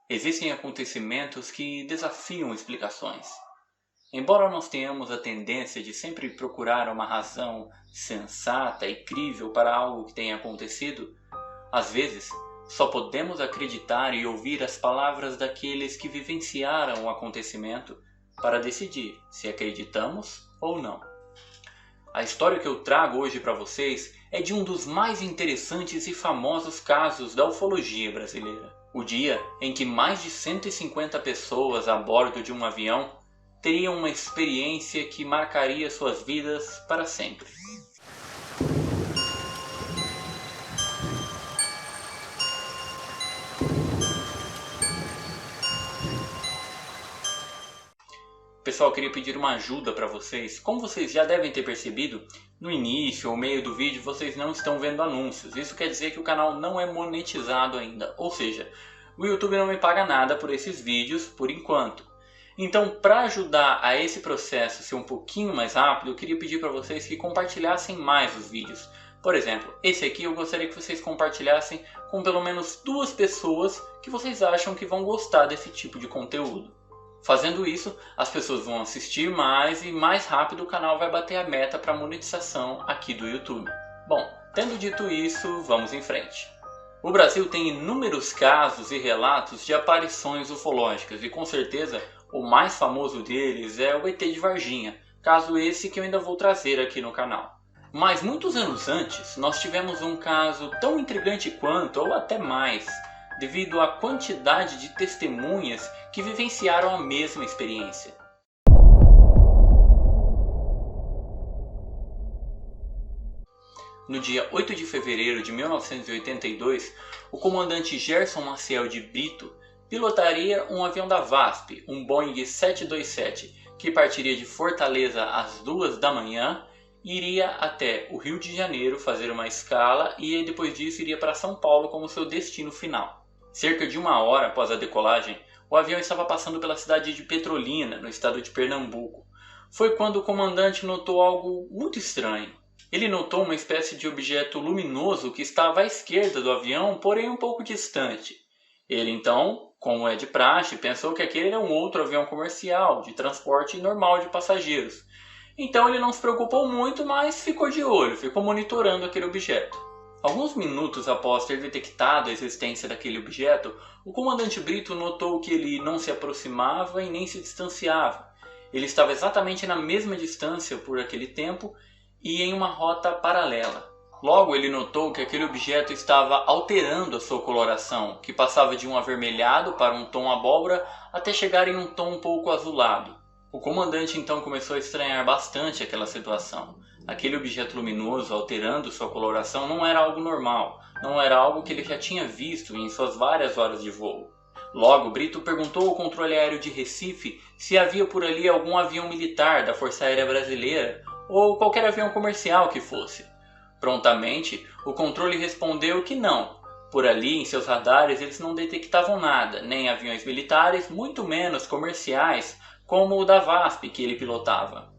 Existem acontecimentos que desafiam explicações. Embora nós tenhamos a tendência de sempre procurar uma razão sensata e crível para algo que tenha acontecido, às vezes só podemos acreditar e ouvir as palavras daqueles que vivenciaram o acontecimento para decidir se acreditamos ou não. A história que eu trago hoje para vocês é de um dos mais interessantes e famosos casos da ufologia brasileira. O dia em que mais de 150 pessoas a bordo de um avião teriam uma experiência que marcaria suas vidas para sempre. Pessoal, eu queria pedir uma ajuda para vocês. Como vocês já devem ter percebido, no início ou meio do vídeo vocês não estão vendo anúncios. Isso quer dizer que o canal não é monetizado ainda. Ou seja, o YouTube não me paga nada por esses vídeos por enquanto. Então, para ajudar a esse processo ser um pouquinho mais rápido, eu queria pedir para vocês que compartilhassem mais os vídeos. Por exemplo, esse aqui eu gostaria que vocês compartilhassem com pelo menos 2 pessoas que vocês acham que vão gostar desse tipo de conteúdo. Fazendo isso, as pessoas vão assistir mais e mais rápido o canal vai bater a meta para monetização aqui do YouTube. Bom, tendo dito isso, vamos em frente. O Brasil tem inúmeros casos e relatos de aparições ufológicas e com certeza o mais famoso deles é o ET de Varginha, caso esse que eu ainda vou trazer aqui no canal. Mas muitos anos antes, nós tivemos um caso tão intrigante quanto, ou até mais, devido à quantidade de testemunhas que vivenciaram a mesma experiência. No dia 8 de fevereiro de 1982, o comandante Gerson Maciel de Brito pilotaria um avião da VASP, um Boeing 727, que partiria de Fortaleza às 2 da manhã e iria até o Rio de Janeiro fazer uma escala e depois disso iria para São Paulo como seu destino final. Cerca de 1 hora após a decolagem, o avião estava passando pela cidade de Petrolina, no estado de Pernambuco. Foi quando o comandante notou algo muito estranho. Ele notou uma espécie de objeto luminoso que estava à esquerda do avião, porém um pouco distante. Ele então, como é de praxe, pensou que aquele era um outro avião comercial, de transporte normal de passageiros. Então ele não se preocupou muito, mas ficou de olho, ficou monitorando aquele objeto. Alguns minutos após ter detectado a existência daquele objeto, o comandante Brito notou que ele não se aproximava e nem se distanciava. Ele estava exatamente na mesma distância por aquele tempo e em uma rota paralela. Logo ele notou que aquele objeto estava alterando a sua coloração, que passava de um avermelhado para um tom abóbora até chegar em um tom um pouco azulado. O comandante então começou a estranhar bastante aquela situação. Aquele objeto luminoso alterando sua coloração não era algo normal, não era algo que ele já tinha visto em suas várias horas de voo. Logo, Brito perguntou ao controle aéreo de Recife se havia por ali algum avião militar da Força Aérea Brasileira ou qualquer avião comercial que fosse. Prontamente, o controle respondeu que não. Por ali, em seus radares, eles não detectavam nada, nem aviões militares, muito menos comerciais, como o da VASP que ele pilotava.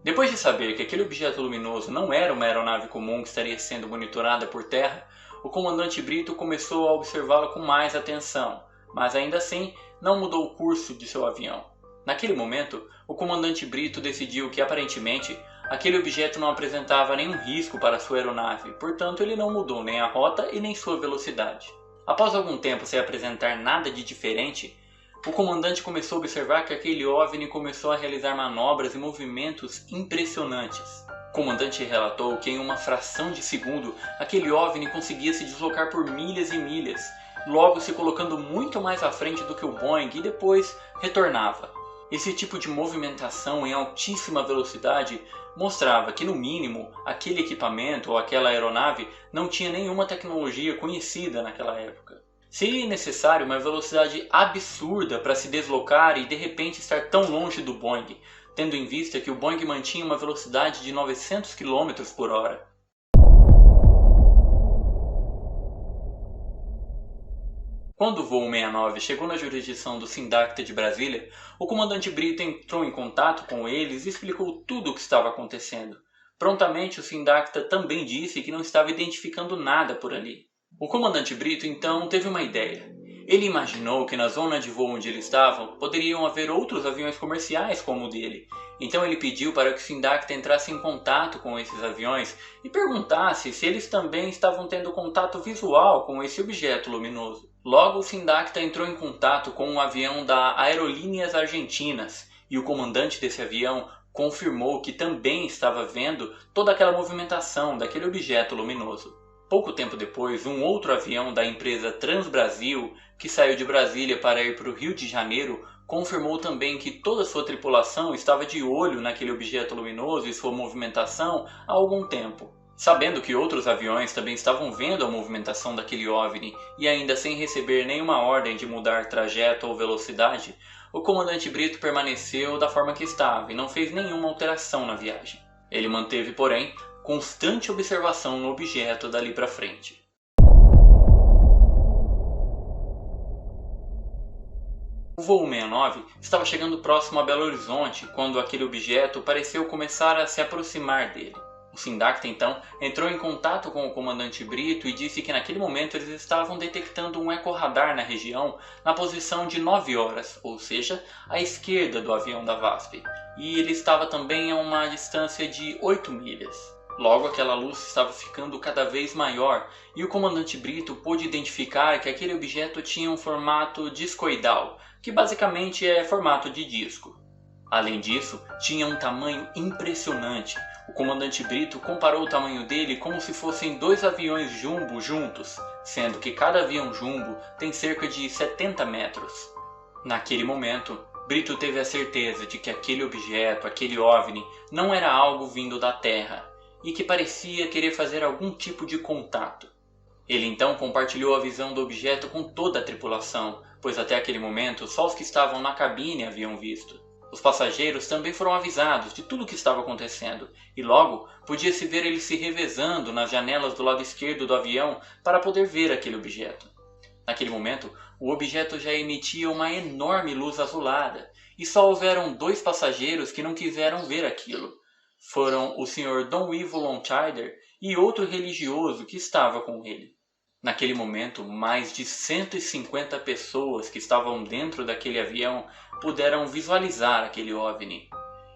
Depois de saber que aquele objeto luminoso não era uma aeronave comum que estaria sendo monitorada por terra, o comandante Brito começou a observá-la com mais atenção, mas ainda assim não mudou o curso de seu avião. Naquele momento, o comandante Brito decidiu que aparentemente aquele objeto não apresentava nenhum risco para sua aeronave, portanto ele não mudou nem a rota e nem sua velocidade. Após algum tempo sem apresentar nada de diferente, o comandante começou a observar que aquele OVNI começou a realizar manobras e movimentos impressionantes. O comandante relatou que em uma fração de segundo, aquele OVNI conseguia se deslocar por milhas e milhas, logo se colocando muito mais à frente do que o Boeing e depois retornava. Esse tipo de movimentação em altíssima velocidade mostrava que, no mínimo, aquele equipamento ou aquela aeronave não tinha nenhuma tecnologia conhecida naquela época. Seria necessário uma velocidade absurda para se deslocar e de repente estar tão longe do Boeing, tendo em vista que o Boeing mantinha uma velocidade de 900 km por hora. Quando o voo 69 chegou na jurisdição do Sindacta de Brasília, o comandante Brito entrou em contato com eles e explicou tudo o que estava acontecendo. Prontamente o Sindacta também disse que não estava identificando nada por ali. O comandante Brito então teve uma ideia. Ele imaginou que na zona de voo onde ele estava poderiam haver outros aviões comerciais como o dele. Então ele pediu para que o Sindacta entrasse em contato com esses aviões e perguntasse se eles também estavam tendo contato visual com esse objeto luminoso. Logo o Sindacta entrou em contato com um avião da Aerolíneas Argentinas e o comandante desse avião confirmou que também estava vendo toda aquela movimentação daquele objeto luminoso. Pouco tempo depois, um outro avião da empresa Transbrasil, que saiu de Brasília para ir para o Rio de Janeiro, confirmou também que toda a sua tripulação estava de olho naquele objeto luminoso e sua movimentação há algum tempo. Sabendo que outros aviões também estavam vendo a movimentação daquele OVNI e ainda sem receber nenhuma ordem de mudar trajeto ou velocidade, o comandante Brito permaneceu da forma que estava e não fez nenhuma alteração na viagem. Ele manteve, porém, constante observação no objeto dali para frente. O voo 69 estava chegando próximo a Belo Horizonte quando aquele objeto pareceu começar a se aproximar dele. O Sindacta então entrou em contato com o comandante Brito e disse que naquele momento eles estavam detectando um ecorradar na região na posição de 9 horas, ou seja, à esquerda do avião da VASP, e ele estava também a uma distância de 8 milhas. Logo aquela luz estava ficando cada vez maior e o comandante Brito pôde identificar que aquele objeto tinha um formato discoidal, que basicamente é formato de disco. Além disso, tinha um tamanho impressionante. O comandante Brito comparou o tamanho dele como se fossem 2 aviões jumbo juntos, sendo que cada avião jumbo tem cerca de 70 metros. Naquele momento, Brito teve a certeza de que aquele objeto, aquele OVNI, não era algo vindo da Terra e que parecia querer fazer algum tipo de contato. Ele então compartilhou a visão do objeto com toda a tripulação, pois até aquele momento só os que estavam na cabine haviam visto. Os passageiros também foram avisados de tudo o que estava acontecendo, e logo podia-se ver eles se revezando nas janelas do lado esquerdo do avião para poder ver aquele objeto. Naquele momento, o objeto já emitia uma enorme luz azulada, e só houveram 2 passageiros que não quiseram ver aquilo. Foram o Sr. Dom Ivo Longscheider e outro religioso que estava com ele. Naquele momento, mais de 150 pessoas que estavam dentro daquele avião puderam visualizar aquele OVNI.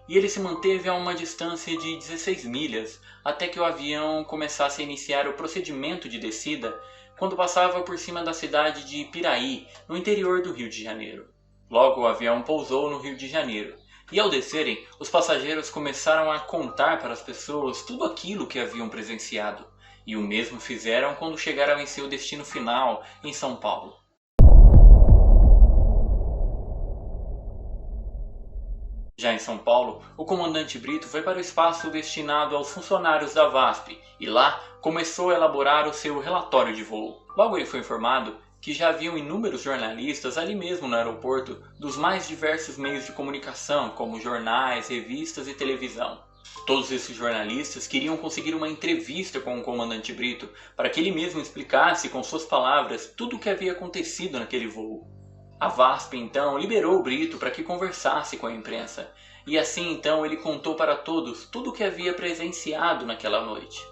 E ele se manteve a uma distância de 16 milhas até que o avião começasse a iniciar o procedimento de descida quando passava por cima da cidade de Piraí, no interior do Rio de Janeiro. Logo o avião pousou no Rio de Janeiro. E ao descerem, os passageiros começaram a contar para as pessoas tudo aquilo que haviam presenciado. E o mesmo fizeram quando chegaram em seu destino final, em São Paulo. Já em São Paulo, o comandante Brito foi para o espaço destinado aos funcionários da VASP e lá começou a elaborar o seu relatório de voo. Logo ele foi informado que já haviam inúmeros jornalistas ali mesmo no aeroporto dos mais diversos meios de comunicação, como jornais, revistas e televisão. Todos esses jornalistas queriam conseguir uma entrevista com o comandante Brito para que ele mesmo explicasse com suas palavras tudo o que havia acontecido naquele voo. A VASP então liberou o Brito para que conversasse com a imprensa, e assim então ele contou para todos tudo o que havia presenciado naquela noite.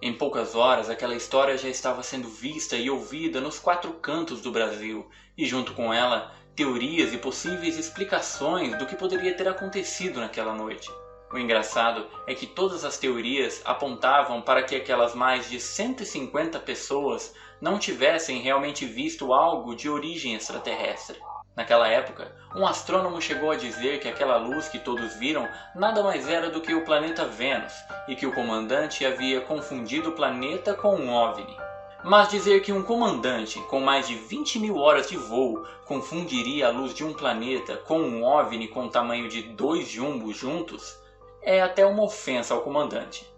Em poucas horas aquela história já estava sendo vista e ouvida nos 4 cantos do Brasil, e junto com ela, teorias e possíveis explicações do que poderia ter acontecido naquela noite. O engraçado é que todas as teorias apontavam para que aquelas mais de 150 pessoas não tivessem realmente visto algo de origem extraterrestre. Naquela época, um astrônomo chegou a dizer que aquela luz que todos viram nada mais era do que o planeta Vênus e que o comandante havia confundido o planeta com um OVNI. Mas dizer que um comandante com mais de 20.000 horas de voo confundiria a luz de um planeta com um OVNI com o tamanho de 2 jumbos juntos é até uma ofensa ao comandante.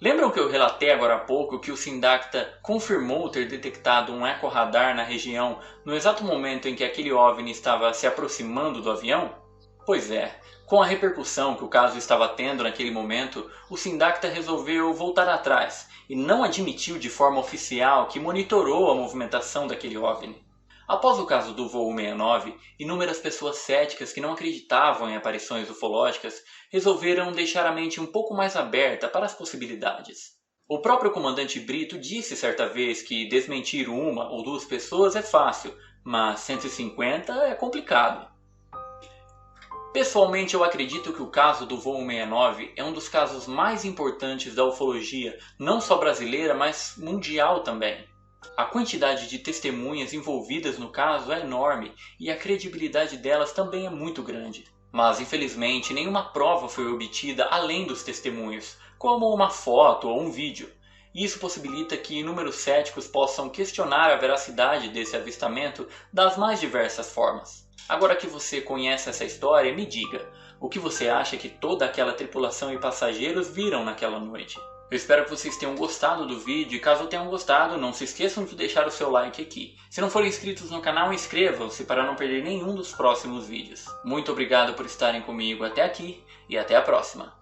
Lembram que eu relatei agora há pouco que o Sindacta confirmou ter detectado um ecorradar na região no exato momento em que aquele OVNI estava se aproximando do avião? Pois é, com a repercussão que o caso estava tendo naquele momento, o Sindacta resolveu voltar atrás e não admitiu de forma oficial que monitorou a movimentação daquele OVNI. Após o caso do voo 69, inúmeras pessoas céticas que não acreditavam em aparições ufológicas resolveram deixar a mente um pouco mais aberta para as possibilidades. O próprio comandante Brito disse certa vez que desmentir uma ou 2 pessoas é fácil, mas 150 é complicado. Pessoalmente, eu acredito que o caso do voo 69 é um dos casos mais importantes da ufologia, não só brasileira, mas mundial também. A quantidade de testemunhas envolvidas no caso é enorme e a credibilidade delas também é muito grande. Mas, infelizmente, nenhuma prova foi obtida além dos testemunhos, como uma foto ou um vídeo. Isso possibilita que inúmeros céticos possam questionar a veracidade desse avistamento das mais diversas formas. Agora que você conhece essa história, me diga, o que você acha que toda aquela tripulação e passageiros viram naquela noite? Eu espero que vocês tenham gostado do vídeo e caso tenham gostado, não se esqueçam de deixar o seu like aqui. Se não forem inscritos no canal, inscrevam-se para não perder nenhum dos próximos vídeos. Muito obrigado por estarem comigo até aqui e até a próxima.